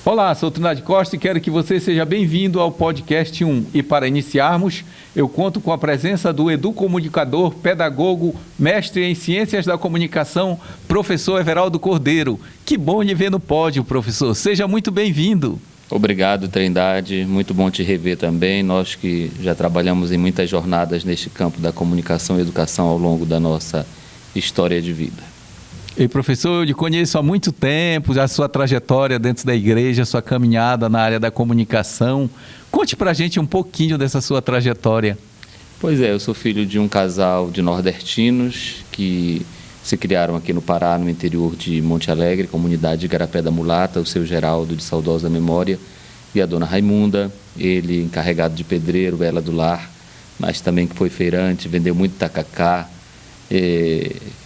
Olá, sou Trindade Costa e quero que você seja bem-vindo ao podcast 1. E para iniciarmos, eu conto com a presença do educomunicador, pedagogo, mestre em Ciências da Comunicação, professor Everaldo Cordeiro. Que bom lhe ver no pódio, professor. Seja muito bem-vindo. Obrigado, Trindade. Muito bom te rever também. Nós que já trabalhamos em muitas jornadas neste campo da comunicação e educação ao longo da nossa história de vida. E professor, eu lhe conheço há muito tempo, a sua trajetória dentro da igreja, a sua caminhada na área da comunicação. Conte pra gente um pouquinho dessa sua trajetória. Pois é, eu sou filho de um casal de nordestinos que se criaram aqui no Pará, no interior de Monte Alegre, comunidade de Igarapé da Mulata, o seu Geraldo, de saudosa memória, e a dona Raimunda, ele encarregado de pedreiro, ela do lar, mas também que foi feirante, vendeu muito tacacá,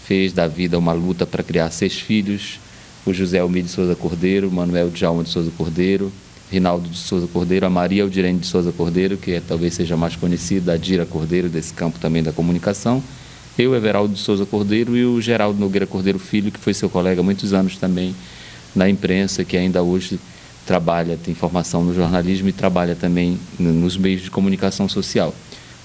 fez da vida uma luta para criar 6 filhos, o José Almir de Souza Cordeiro, o Manuel Djalma de Souza Cordeiro, Rinaldo de Souza Cordeiro, a Maria Aldirene de Souza Cordeiro, que talvez seja mais conhecida, a Dira Cordeiro, desse campo também da comunicação, eu, Everaldo de Souza Cordeiro, e o Geraldo Nogueira Cordeiro Filho, que foi seu colega há muitos anos também na imprensa, que ainda hoje trabalha, tem formação no jornalismo e trabalha também nos meios de comunicação social.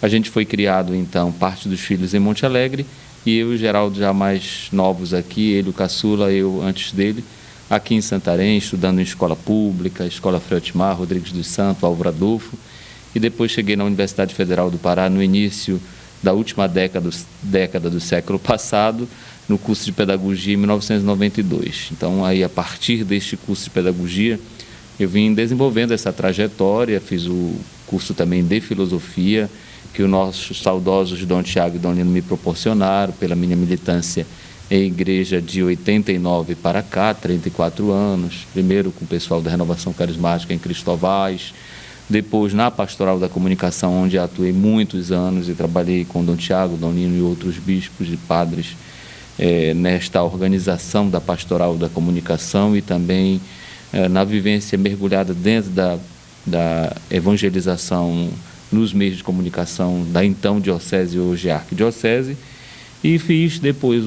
A gente foi criado, então, parte dos filhos em Monte Alegre, e eu e o Geraldo já mais novos aqui, ele o caçula, eu antes dele, aqui em Santarém, estudando em escola pública, Escola Freutimar, Rodrigues dos Santos, Álvaro Adolfo, e depois cheguei na Universidade Federal do Pará no início da última década do século passado, no curso de Pedagogia em 1992. Então, aí, a partir deste curso de Pedagogia, eu vim desenvolvendo essa trajetória, fiz o curso também de Filosofia, que os nossos saudosos Dom Tiago e Dom Lino me proporcionaram pela minha militância em igreja de 89 para cá, 34 anos, primeiro com o pessoal da Renovação Carismática em Cristóvais, depois na Pastoral da Comunicação, onde atuei muitos anos e trabalhei com Dom Tiago, Dom Lino e outros bispos e padres nesta organização da Pastoral da Comunicação e também na vivência mergulhada dentro da evangelização nos meios de comunicação da então diocese, hoje arquidiocese, e fiz depois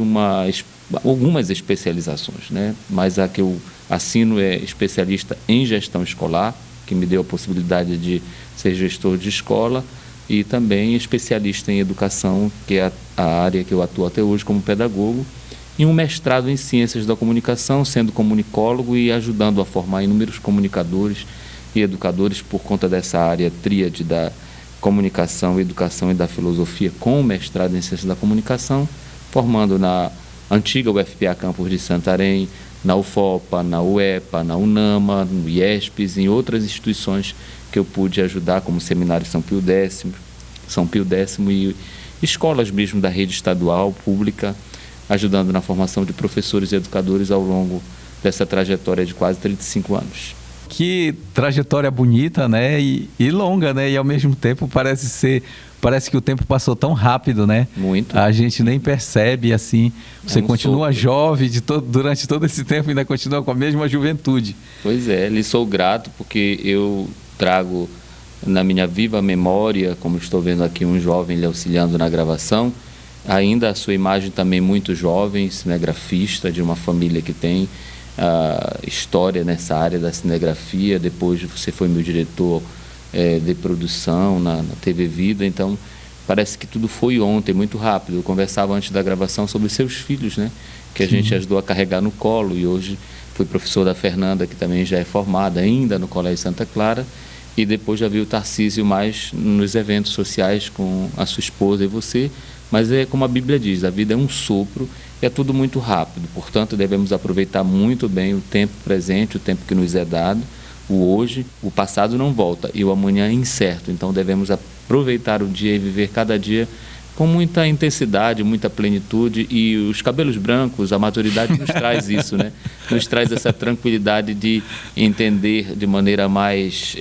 algumas especializações, né? Mas a que eu assino é especialista em gestão escolar, que me deu a possibilidade de ser gestor de escola, e também especialista em educação, que é a área que eu atuo até hoje como pedagogo, e um mestrado em ciências da comunicação, sendo comunicólogo e ajudando a formar inúmeros comunicadores e educadores por conta dessa área tríade da comunicação, educação e da filosofia, com mestrado em ciências da comunicação, formando na antiga UFPA Campus de Santarém, na UFOPA, na UEPA, na UNAMA, no IESPES e em outras instituições que eu pude ajudar, como o Seminário São Pio X e escolas mesmo da rede estadual, pública, ajudando na formação de professores e educadores ao longo dessa trajetória de quase 35 anos. Que trajetória bonita, né? E longa, né? E ao mesmo tempo parece que o tempo passou tão rápido, né? Muito. A gente nem percebe, assim. Você continua jovem durante todo esse tempo, ainda continua com a mesma juventude. Pois é, lhe sou grato porque eu trago na minha viva memória, como estou vendo aqui um jovem lhe auxiliando na gravação, ainda a sua imagem também muito jovem, cinegrafista de uma família que tem história nessa área da cinegrafia. Depois você foi meu diretor de produção na TV Vida, então parece que tudo foi ontem, muito rápido. Eu conversava antes da gravação sobre seus filhos, né, que a gente ajudou a carregar no colo, e hoje fui professor da Fernanda, que também já é formada ainda no Colégio Santa Clara, e depois já vi o Tarcísio mais nos eventos sociais com a sua esposa e você. Mas é como a Bíblia diz, a vida é um sopro, é tudo muito rápido, portanto devemos aproveitar muito bem o tempo presente, o tempo que nos é dado, o hoje. O passado não volta e o amanhã é incerto, então devemos aproveitar o dia e viver cada dia com muita intensidade, muita plenitude, e os cabelos brancos, a maturidade nos traz isso, né? Nos traz essa tranquilidade de entender de maneira mais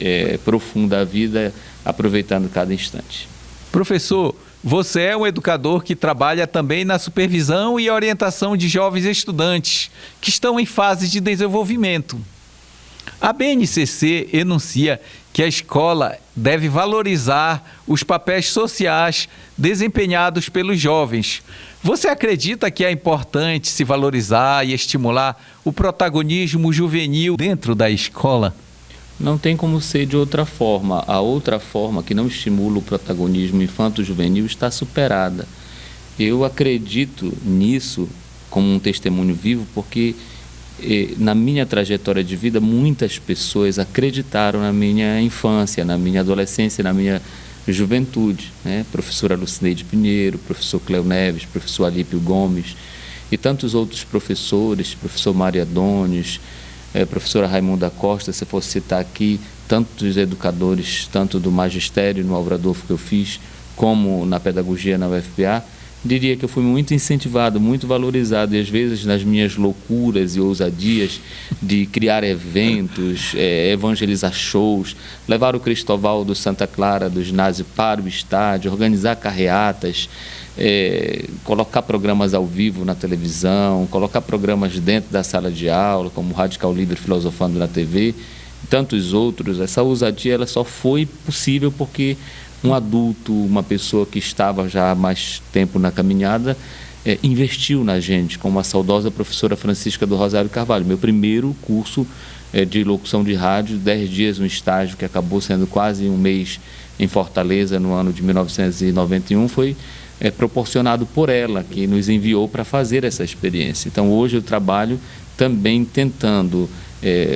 profunda a vida, aproveitando cada instante. Professor, você é um educador que trabalha também na supervisão e orientação de jovens estudantes que estão em fase de desenvolvimento. A BNCC enuncia que a escola deve valorizar os papéis sociais desempenhados pelos jovens. Você acredita que é importante se valorizar e estimular o protagonismo juvenil dentro da escola? Não tem como ser de outra forma. A outra forma que não estimula o protagonismo infanto-juvenil está superada. Eu acredito nisso como um testemunho vivo porque na minha trajetória de vida muitas pessoas acreditaram na minha infância, na minha adolescência, na minha juventude, né? Professora Lucineide Pinheiro, professor Cleo Neves, professor Alípio Gomes e tantos outros professores, professor Maria Dones, professora Raimunda Costa, se for citar aqui, tantos educadores, tanto do magistério no Álvaro Adolfo que eu fiz, como na pedagogia na UFPA, diria que eu fui muito incentivado, muito valorizado, e às vezes nas minhas loucuras e ousadias de criar eventos, evangelizar shows, levar o Cristoval Santa Clara do ginásio para o estádio, organizar carreatas, colocar programas ao vivo na televisão, colocar programas dentro da sala de aula, como o Radical Líder Filosofando na TV, e tantos outros. Essa ousadia ela só foi possível porque um adulto, uma pessoa que estava já há mais tempo na caminhada, investiu na gente, como a saudosa professora Francisca do Rosário Carvalho. Meu primeiro curso de locução de rádio, 10 dias, um estágio que acabou sendo quase um mês em Fortaleza, no ano de 1991, foi proporcionado por ela, que nos enviou para fazer essa experiência. Então, hoje eu trabalho também tentando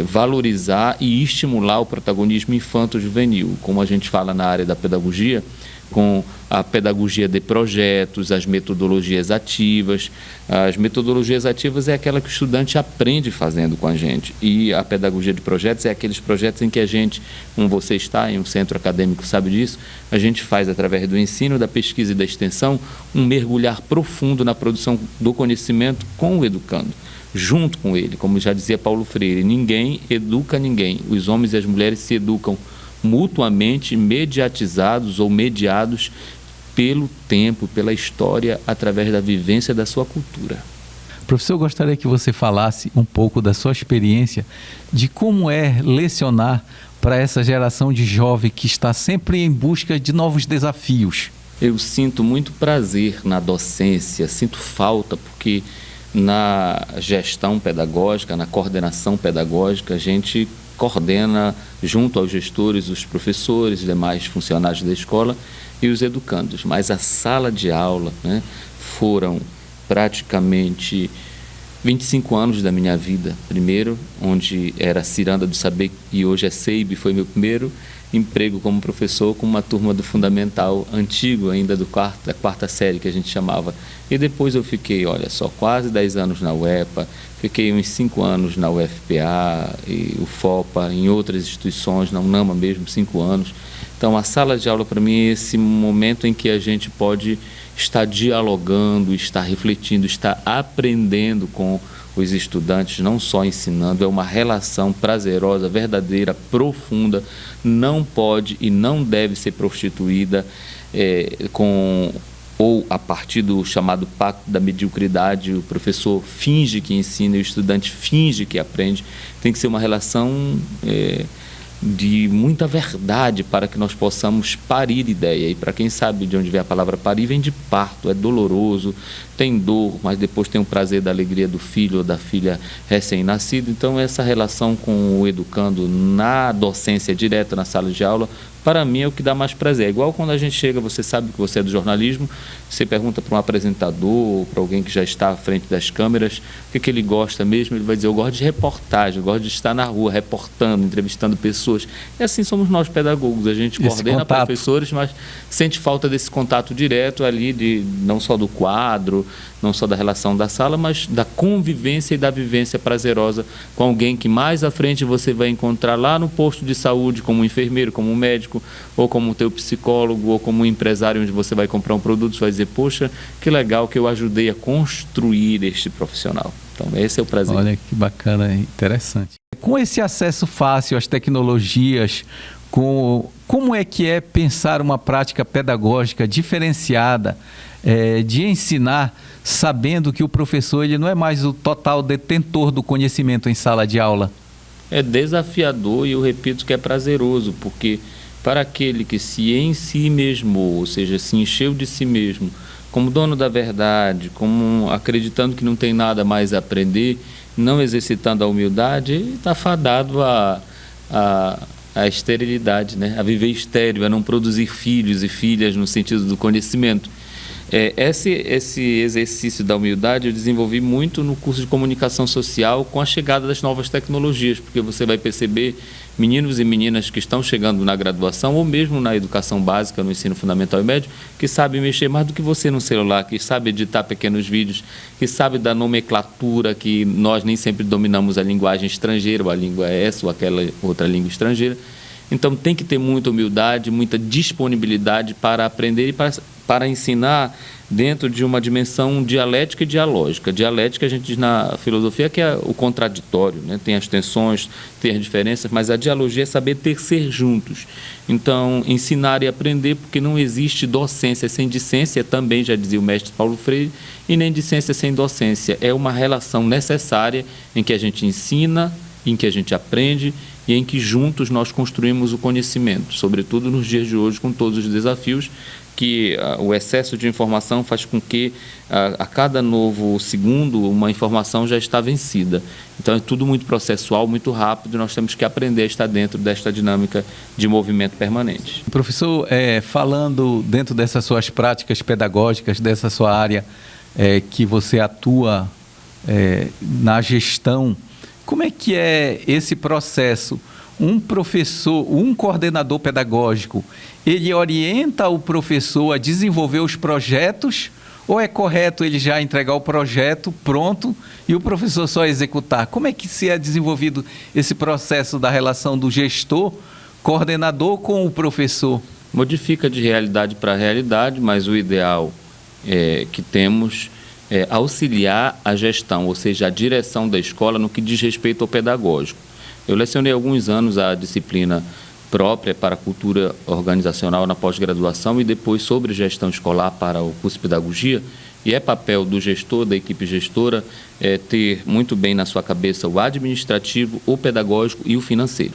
valorizar e estimular o protagonismo infanto-juvenil, como a gente fala na área da pedagogia, com a pedagogia de projetos, as metodologias ativas. As metodologias ativas é aquela que o estudante aprende fazendo com a gente, e a pedagogia de projetos é aqueles projetos em que a gente, como você está em um centro acadêmico sabe disso, a gente faz através do ensino, da pesquisa e da extensão, um mergulhar profundo na produção do conhecimento com o educando, junto com ele. Como já dizia Paulo Freire, ninguém educa ninguém, os homens e as mulheres se educam mutuamente, mediatizados ou mediados pelo tempo, pela história, através da vivência da sua cultura. Professor, eu gostaria que você falasse um pouco da sua experiência de como é lecionar para essa geração de jovem que está sempre em busca de novos desafios. Eu sinto muito prazer na docência, sinto falta porque na gestão pedagógica, na coordenação pedagógica, a gente coordena junto aos gestores, os professores, demais funcionários da escola e os educandos. Mas a sala de aula, né, foram praticamente 25 anos da minha vida. Primeiro, onde era Ciranda do Saber e hoje é CEIB, foi meu primeiro emprego como professor com uma turma do fundamental antigo, ainda da quarta série que a gente chamava. E depois eu fiquei, olha só, quase 10 anos na UEPA, fiquei uns 5 anos na UFPA, e o FOPA, em outras instituições, na UNAMA mesmo, 5 anos. Então a sala de aula para mim é esse momento em que a gente pode estar dialogando, estar refletindo, estar aprendendo com os estudantes, não só ensinando. É uma relação prazerosa, verdadeira, profunda, não pode e não deve ser prostituída com ou a partir do chamado pacto da mediocridade. O professor finge que ensina e o estudante finge que aprende. Tem que ser uma relação de muita verdade para que nós possamos parir ideia. E para quem sabe de onde vem a palavra parir, vem de parto, é doloroso, tem dor, mas depois tem o prazer da alegria do filho ou da filha recém-nascido. Então essa relação com o educando na docência direta, na sala de aula, para mim é o que dá mais prazer. É igual quando a gente chega, você sabe que você é do jornalismo, você pergunta para um apresentador ou para alguém que já está à frente das câmeras o que ele gosta mesmo, ele vai dizer: eu gosto de reportagem, eu gosto de estar na rua reportando, entrevistando pessoas. E assim somos nós pedagogos, a gente coordena professores, mas sente falta desse contato direto ali, não só do quadro, não só da relação da sala, mas da convivência e da vivência prazerosa com alguém que mais à frente você vai encontrar lá no posto de saúde, como um enfermeiro, como um médico, ou como teu psicólogo, ou como um empresário onde você vai comprar um produto, você vai dizer: poxa, que legal que eu ajudei a construir este profissional. Então esse é o prazer. Olha que bacana, interessante. Com esse acesso fácil às tecnologias, como é que é pensar uma prática pedagógica diferenciada, de ensinar, sabendo que o professor ele não é mais o total detentor do conhecimento em sala de aula? é desafiador e eu repito que é prazeroso, porque para aquele que se em si mesmo, ou seja, se encheu de si mesmo, como dono da verdade, como acreditando que não tem nada mais a aprender, não exercitando a humildade, ele está fadado a esterilidade, né? A viver estéril, a não produzir filhos e filhas no sentido do conhecimento. Esse exercício da humildade eu desenvolvi muito no curso de comunicação social com a chegada das novas tecnologias, porque você vai perceber meninos e meninas que estão chegando na graduação ou mesmo na educação básica, no ensino fundamental e médio, que sabem mexer mais do que você no celular, que sabe editar pequenos vídeos, que sabe da nomenclatura, que nós nem sempre dominamos a linguagem estrangeira, ou a língua é essa ou aquela outra língua estrangeira. Então tem que ter muita humildade, muita disponibilidade para aprender e para ensinar dentro de uma dimensão dialética e dialógica. Dialética a gente diz na filosofia que é o contraditório, né? Tem as tensões, tem as diferenças, mas a dialogia é saber tecer juntos. Então, ensinar e aprender, porque não existe docência sem discência, também já dizia o mestre Paulo Freire, e nem discência sem docência. É uma relação necessária em que a gente ensina, em que a gente aprende e em que juntos nós construímos o conhecimento, sobretudo nos dias de hoje, com todos os desafios que o excesso de informação faz com que a cada novo segundo uma informação já está vencida. Então é tudo muito processual, muito rápido, e nós temos que aprender a estar dentro desta dinâmica de movimento permanente. Professor, falando dentro dessas suas práticas pedagógicas, dessa sua área que você atua na gestão, como é que é esse processo? Um professor, um coordenador pedagógico, ele orienta o professor a desenvolver os projetos ou é correto ele já entregar o projeto pronto e o professor só executar? Como é que se é desenvolvido esse processo da relação do gestor, coordenador com o professor? Modifica de realidade para realidade, mas o ideal que temos é auxiliar a gestão, ou seja, a direção da escola no que diz respeito ao pedagógico. Eu lecionei há alguns anos a disciplina própria para a cultura organizacional na pós-graduação e depois sobre gestão escolar para o curso de pedagogia, e é papel do gestor, da equipe gestora, ter muito bem na sua cabeça o administrativo, o pedagógico e o financeiro.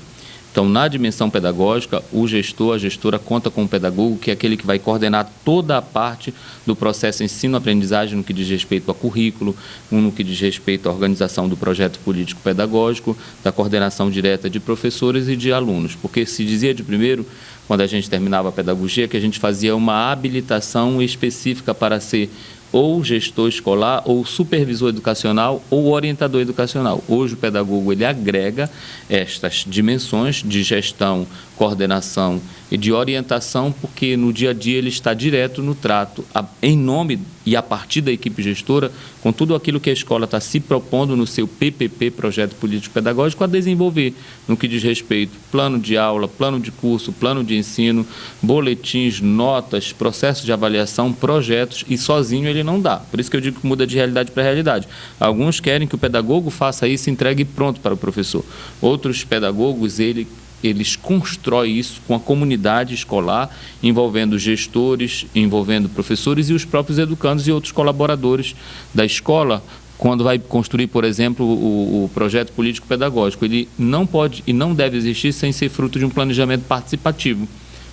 Então, na dimensão pedagógica, o gestor, a gestora conta com o pedagogo, que é aquele que vai coordenar toda a parte do processo ensino-aprendizagem no que diz respeito a currículo, no que diz respeito à organização do projeto político-pedagógico, da coordenação direta de professores e de alunos. Porque se dizia de primeiro, quando a gente terminava a pedagogia, que a gente fazia uma habilitação específica para ser ou gestor escolar, ou supervisor educacional, ou orientador educacional. Hoje o pedagogo ele agrega estas dimensões de gestão, coordenação e de orientação, porque no dia a dia ele está direto no trato, em nome e a partir da equipe gestora, com tudo aquilo que a escola está se propondo no seu PPP, Projeto Político Pedagógico, a desenvolver, no que diz respeito plano de aula, plano de curso, plano de ensino, boletins, notas, processos de avaliação, projetos, e sozinho ele não dá. Por isso que eu digo que muda de realidade para realidade. Alguns querem que o pedagogo faça isso e entregue pronto para o professor. Outros pedagogos, eles constroem isso com a comunidade escolar, envolvendo gestores, envolvendo professores e os próprios educandos e outros colaboradores da escola, quando vai construir, por exemplo, o projeto político-pedagógico. Ele não pode e não deve existir sem ser fruto de um planejamento participativo.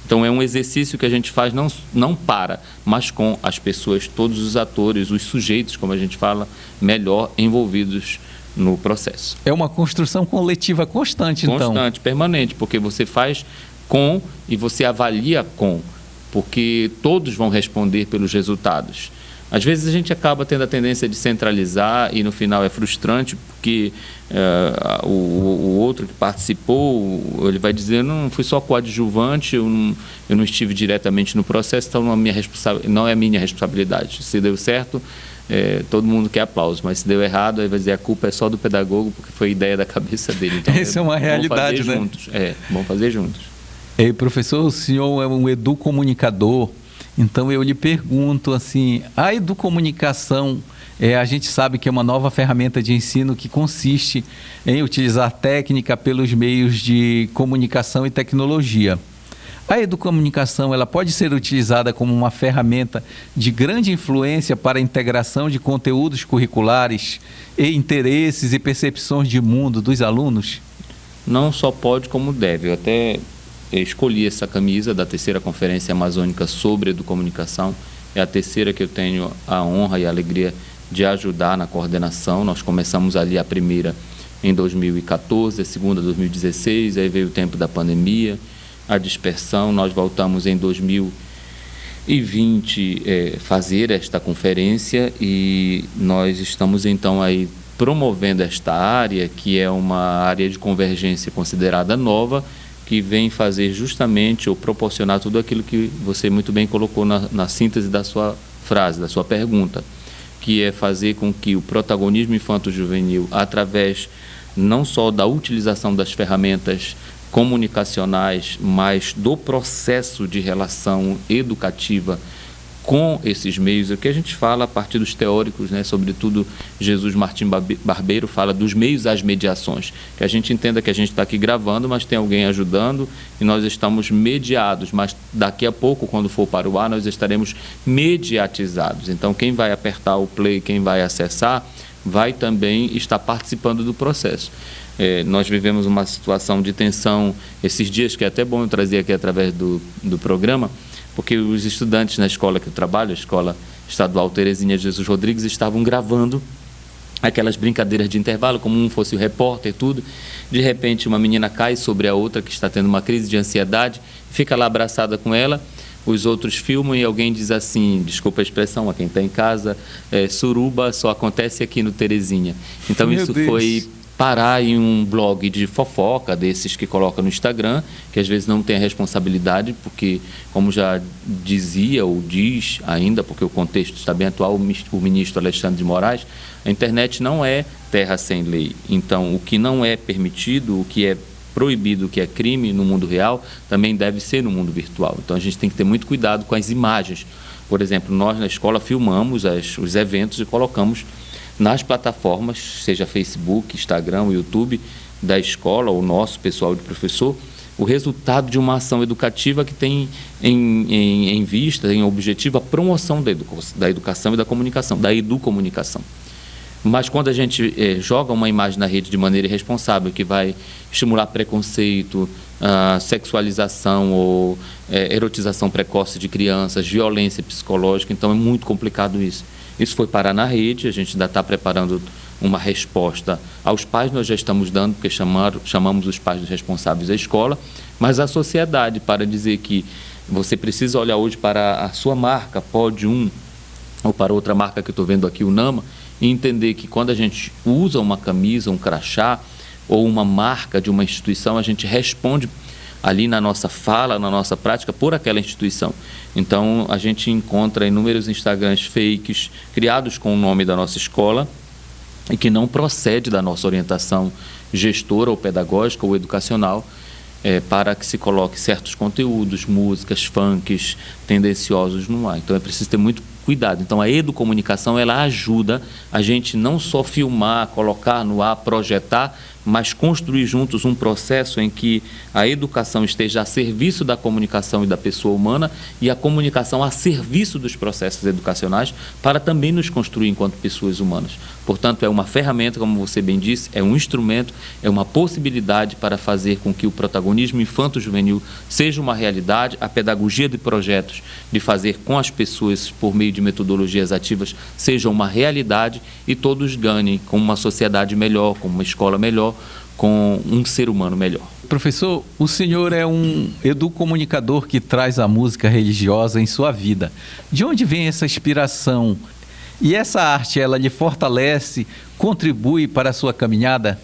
Então, é um exercício que a gente faz não para, mas com as pessoas, todos os atores, os sujeitos, como a gente fala, melhor envolvidos no processo. É uma construção coletiva constante, então. Constante, permanente, porque você faz com e você avalia com, porque todos vão responder pelos resultados. Às vezes a gente acaba tendo a tendência de centralizar e no final é frustrante, porque o outro que participou, ele vai dizer, não fui só coadjuvante, eu não estive diretamente no processo, então não é minha responsabilidade. Se deu certo, todo mundo quer aplauso, mas se deu errado, aí vai dizer a culpa é só do pedagogo, porque foi ideia da cabeça dele. Então, essa é uma realidade, né? Juntos. Vamos fazer juntos. Professor, o senhor é um educomunicador, então eu lhe pergunto assim, a educomunicação, a gente sabe que é uma nova ferramenta de ensino que consiste em utilizar técnica pelos meios de comunicação e tecnologia. A educomunicação ela pode ser utilizada como uma ferramenta de grande influência para a integração de conteúdos curriculares e interesses e percepções de mundo dos alunos? não só pode como deve. Eu até escolhi essa camisa da terceira Conferência Amazônica sobre Educomunicação. É a terceira que eu tenho a honra e a alegria de ajudar na coordenação. Nós começamos ali a primeira em 2014, a segunda em 2016, aí veio o tempo da pandemia, a dispersão. Nós voltamos em 2020 fazer esta conferência e nós estamos então aí promovendo esta área, que é uma área de convergência considerada nova, que vem fazer justamente ou proporcionar tudo aquilo que você muito bem colocou na síntese da sua frase, da sua pergunta, que é fazer com que o protagonismo infanto-juvenil, através não só da utilização das ferramentas comunicacionais, mas do processo de relação educativa com esses meios, o que a gente fala a partir dos teóricos, né, sobretudo Jesus Martim Barbeiro fala dos meios às mediações, que a gente entenda que a gente está aqui gravando, mas tem alguém ajudando e nós estamos mediados, mas daqui a pouco, quando for para o ar, nós estaremos mediatizados. Então, quem vai apertar o play, quem vai acessar, vai também estar participando do processo. Nós vivemos uma situação de tensão esses dias, que é até bom eu trazer aqui através do programa, porque os estudantes na escola que eu trabalho, a Escola Estadual Terezinha Jesus Rodrigues, estavam gravando aquelas brincadeiras de intervalo, como um fosse o repórter e tudo. De repente, uma menina cai sobre a outra que está tendo uma crise de ansiedade, fica lá abraçada com ela, os outros filmam e alguém diz assim, desculpa a expressão, a quem está em casa, suruba só acontece aqui no Terezinha. Então, Meu isso Deus. foi parar em um blog de fofoca, desses que coloca no Instagram, que às vezes não tem a responsabilidade, porque, como já dizia ou diz ainda, porque o contexto está bem atual, o ministro Alexandre de Moraes, a internet não é terra sem lei. Então, o que não é permitido, o que é proibido, o que é crime no mundo real, também deve ser no mundo virtual. Então, a gente tem que ter muito cuidado com as imagens. Por exemplo, nós na escola filmamos os eventos e colocamos nas plataformas, seja Facebook, Instagram, YouTube da escola, ou nosso pessoal de professor, o resultado de uma ação educativa que tem em vista, em objetivo, a promoção da educação e da comunicação, da educomunicação. Mas quando a gente joga uma imagem na rede de maneira irresponsável, que vai estimular preconceito, sexualização ou erotização precoce de crianças, violência psicológica, então é muito complicado isso. Isso foi parar na rede, a gente ainda está preparando uma resposta aos pais, nós já estamos dando, porque chamamos os pais dos responsáveis da escola, mas a sociedade, para dizer que você precisa olhar hoje para a sua marca, Pode1, ou para outra marca que eu estou vendo aqui, o Nama, e entender que quando a gente usa uma camisa, um crachá, ou uma marca de uma instituição, a gente responde ali na nossa fala, na nossa prática, por aquela instituição. Então, a gente encontra inúmeros Instagrams fakes, criados com o nome da nossa escola, e que não procede da nossa orientação gestora ou pedagógica ou educacional, para que se coloque certos conteúdos, músicas, funks, tendenciosos no ar. Então, é preciso ter muito cuidado. Então, a educomunicação, ela ajuda a gente não só filmar, colocar no ar, projetar, mas construir juntos um processo em que a educação esteja a serviço da comunicação e da pessoa humana e a comunicação a serviço dos processos educacionais para também nos construir enquanto pessoas humanas. Portanto, é uma ferramenta, como você bem disse, é um instrumento, é uma possibilidade para fazer com que o protagonismo infanto-juvenil seja uma realidade, a pedagogia de projetos, de fazer com as pessoas, por meio de metodologias ativas, seja uma realidade e todos ganhem com uma sociedade melhor, com uma escola melhor, com um ser humano melhor. Professor, o senhor é um educomunicador que traz a música religiosa em sua vida. De onde vem essa inspiração? E essa arte, ela lhe fortalece, contribui para a sua caminhada?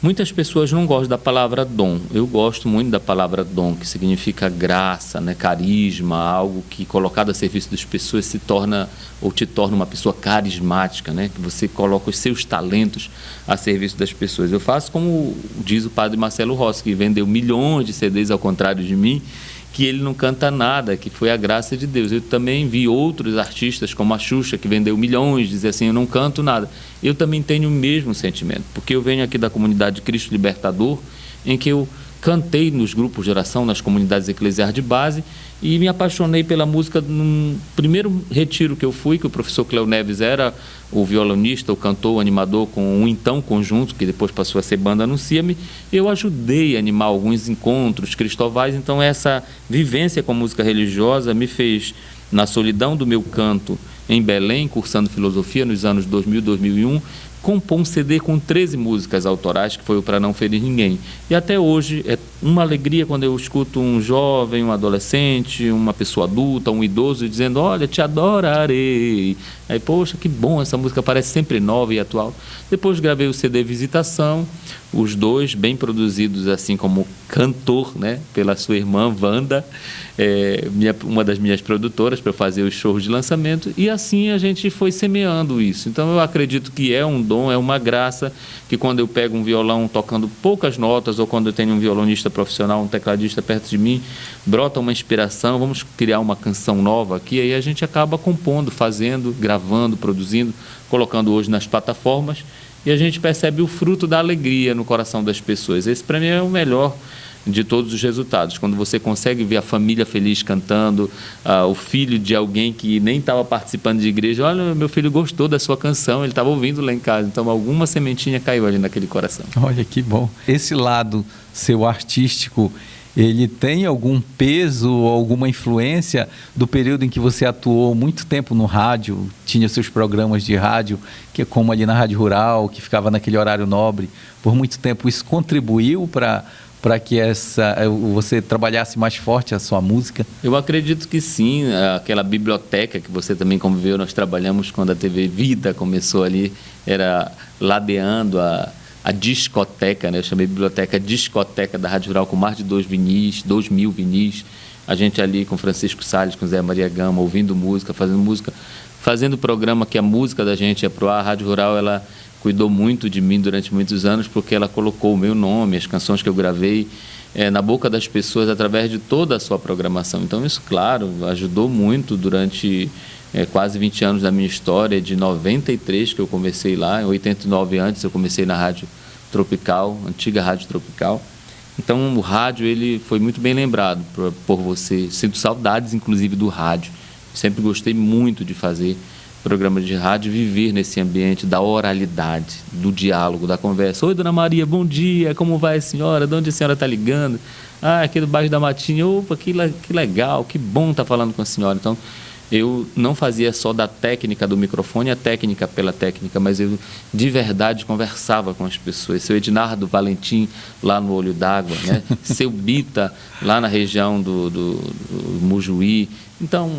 Muitas pessoas não gostam da palavra dom. Eu gosto muito da palavra dom, que significa graça, né? Carisma, algo que colocado a serviço das pessoas se torna ou te torna uma pessoa carismática, né? Que você coloca os seus talentos a serviço das pessoas. Eu faço como diz o padre Marcelo Rossi, que vendeu milhões de CDs ao contrário de mim, que ele não canta nada, que foi a graça de Deus. Eu também vi outros artistas, como a Xuxa, que vendeu milhões, dizer assim, eu não canto nada. Eu também tenho o mesmo sentimento, porque eu venho aqui da comunidade Cristo Libertador, em que eu cantei nos grupos de oração, nas comunidades eclesiais de base, e me apaixonei pela música no primeiro retiro que eu fui, que o professor Cléo Neves era o violonista, o cantor, o animador, com um então conjunto, que depois passou a ser Banda Anuncia-me. Eu ajudei a animar alguns encontros cristovais, então essa vivência com a música religiosa me fez, na solidão do meu canto em Belém, cursando filosofia nos anos 2000, 2001, compor um CD com 13 músicas autorais, que foi o Pra Não Ferir Ninguém. E até hoje é uma alegria quando eu escuto um jovem, um adolescente, uma pessoa adulta, um idoso dizendo: olha, te adorarei. Aí, poxa, que bom, essa música parece sempre nova e atual. Depois gravei o CD Visitação, os dois bem produzidos, assim como cantor, né, pela sua irmã Wanda, uma das minhas produtoras, para fazer os shows de lançamento, e assim a gente foi semeando isso. Então eu acredito que é um dom, é uma graça, que quando eu pego um violão tocando poucas notas, ou quando eu tenho um violonista profissional, um tecladista perto de mim, brota uma inspiração, vamos criar uma canção nova aqui, aí a gente acaba compondo, fazendo, gravando, produzindo, colocando hoje nas plataformas, e a gente percebe o fruto da alegria no coração das pessoas. Esse para mim é o melhor de todos os resultados, quando você consegue ver a família feliz cantando, o filho de alguém que nem estava participando de igreja: olha, meu filho gostou da sua canção, ele estava ouvindo lá em casa. Então alguma sementinha caiu ali naquele coração. Olha que bom. Esse lado seu artístico, ele tem algum peso ou alguma influência do período em que você atuou muito tempo no rádio, tinha seus programas de rádio, que é como ali na Rádio Rural, que ficava naquele horário nobre por muito tempo? Isso contribuiu para que você trabalhasse mais forte a sua música? Eu acredito que sim. Aquela biblioteca que você também conviveu, nós trabalhamos quando a TV Vida começou ali, era ladeando a discoteca, né? Eu chamei biblioteca discoteca da Rádio Rural, com mais de 2.000 vinis. A gente ali com Francisco Salles, com Zé Maria Gama, ouvindo música, fazendo programa que a música da gente ia pro ar. A Rádio Rural, ela cuidou muito de mim durante muitos anos, porque ela colocou o meu nome, as canções que eu gravei, na boca das pessoas através de toda a sua programação. Então isso, claro, ajudou muito durante quase 20 anos da minha história, de 93 que eu comecei lá, em 89 antes eu comecei na Rádio Tropical, antiga Rádio Tropical. Então o rádio, ele foi muito bem lembrado por você. Sinto saudades, inclusive, do rádio. Sempre gostei muito de fazer programas de rádio, viver nesse ambiente da oralidade, do diálogo, da conversa. Oi, dona Maria, bom dia, como vai a senhora? De onde a senhora está ligando? Aqui do bairro da Matinha. Opa, que legal, que bom estar falando com a senhora. Então, eu não fazia só da técnica do microfone, a técnica pela técnica, mas eu de verdade conversava com as pessoas. Seu Ednardo Valentim, lá no Olho d'Água, né? Seu Bita, lá na região do Mujuí. Então,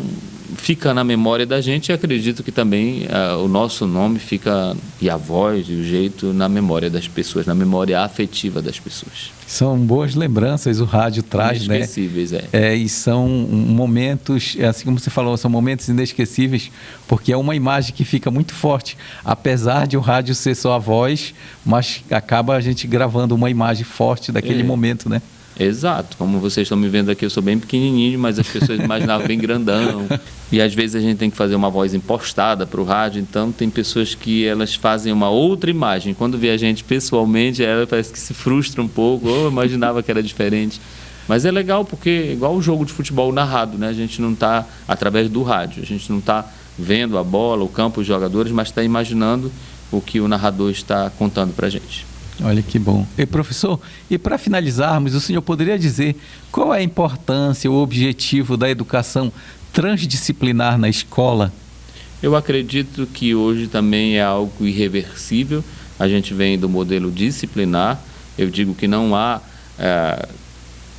fica na memória da gente, e acredito que também o nosso nome fica, e a voz e o jeito, na memória das pessoas, na memória afetiva das pessoas. São boas lembranças, o rádio traz, né? Inesquecíveis, e são momentos, assim como você falou, são momentos inesquecíveis, porque é uma imagem que fica muito forte, apesar de o rádio ser só a voz, mas acaba a gente gravando uma imagem forte daquele momento, né? Exato, como vocês estão me vendo aqui, eu sou bem pequenininho, mas as pessoas imaginavam bem grandão, e às vezes a gente tem que fazer uma voz impostada para o rádio. Então tem pessoas que elas fazem uma outra imagem, quando vê a gente pessoalmente, ela parece que se frustra um pouco: eu imaginava que era diferente. Mas é legal, porque é igual o jogo de futebol narrado, né? A gente não está, através do rádio, a gente não está vendo a bola, o campo, os jogadores, mas está imaginando o que o narrador está contando para a gente. Olha que bom. E professor, e para finalizarmos, o senhor poderia dizer qual é a importância, o objetivo da educação transdisciplinar na escola? Eu acredito que hoje também é algo irreversível. A gente vem do modelo disciplinar. Eu digo que não há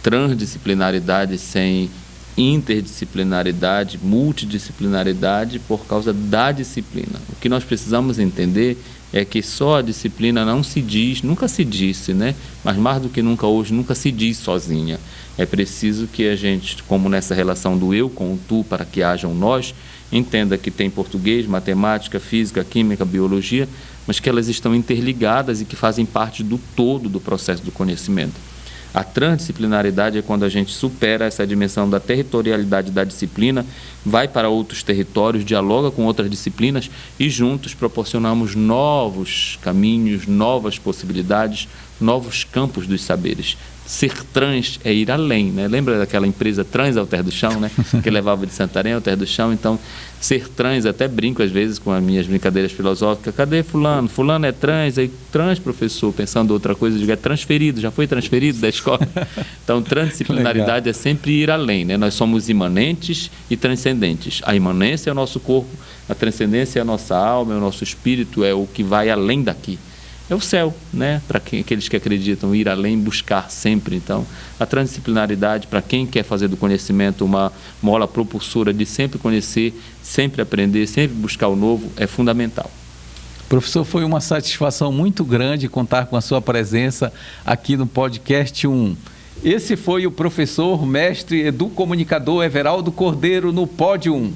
transdisciplinaridade sem interdisciplinaridade, multidisciplinaridade, por causa da disciplina. O que nós precisamos entender é que só a disciplina não se diz, nunca se disse, né? Mas mais do que nunca hoje, nunca se diz sozinha. É preciso que a gente, como nessa relação do eu com o tu, para que haja um nós, entenda que tem português, matemática, física, química, biologia, mas que elas estão interligadas e que fazem parte do todo do processo do conhecimento. A transdisciplinaridade é quando a gente supera essa dimensão da territorialidade da disciplina, vai para outros territórios, dialoga com outras disciplinas e juntos proporcionamos novos caminhos, novas possibilidades, novos campos dos saberes. Ser trans é ir além, né? Lembra daquela empresa Trans Alter do Chão, né? Que levava de Santarém ao Alter do Chão. Então, ser trans, até brinco às vezes com as minhas brincadeiras filosóficas. Cadê fulano? Fulano é trans. Aí, trans, professor, pensando outra coisa, eu digo, é transferido, já foi transferido da escola. Então, transdisciplinaridade é sempre ir além, né? Nós somos imanentes e transcendentes. A imanência é o nosso corpo, a transcendência é a nossa alma, é o nosso espírito, é o que vai além daqui. É o céu, né? Para aqueles que acreditam, ir além, buscar sempre. Então, a transdisciplinaridade, para quem quer fazer do conhecimento uma mola propulsora de sempre conhecer, sempre aprender, sempre buscar o novo, é fundamental. Professor, foi uma satisfação muito grande contar com a sua presença aqui no podcast 1. Esse foi o professor, mestre, educomunicador Everaldo Cordeiro no Pod 1.